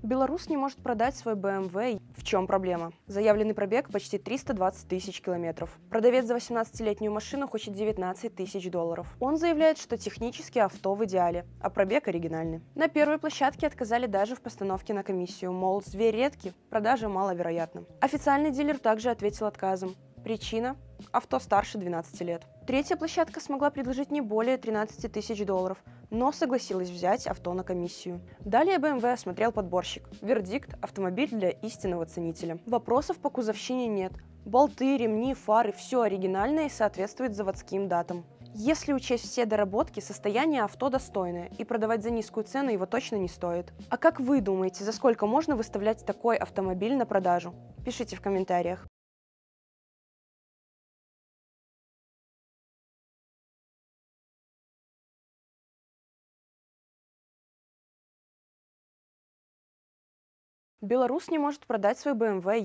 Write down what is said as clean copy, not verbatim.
Беларусь не может продать свой BMW. В чем проблема? Заявленный пробег почти 320 тысяч километров. Продавец за 18-летнюю машину хочет 19 тысяч долларов. Он заявляет, что технически авто в идеале, а пробег оригинальный. На первой площадке отказали даже в постановке на комиссию, мол, зверь редкий, продажи маловероятны. Официальный дилер также ответил отказом. Причина – авто старше 12 лет. Третья площадка смогла предложить не более 13 тысяч долларов, но согласилась взять авто на комиссию. Далее BMW осмотрел подборщик. Вердикт – автомобиль для истинного ценителя. Вопросов по кузовщине нет. Болты, ремни, фары – все оригинальное и соответствует заводским датам. Если учесть все доработки, состояние авто достойное, и продавать за низкую цену его точно не стоит. А как вы думаете, за сколько можно выставлять такой автомобиль на продажу? Пишите в комментариях. Беларусь не может продать свой BMW.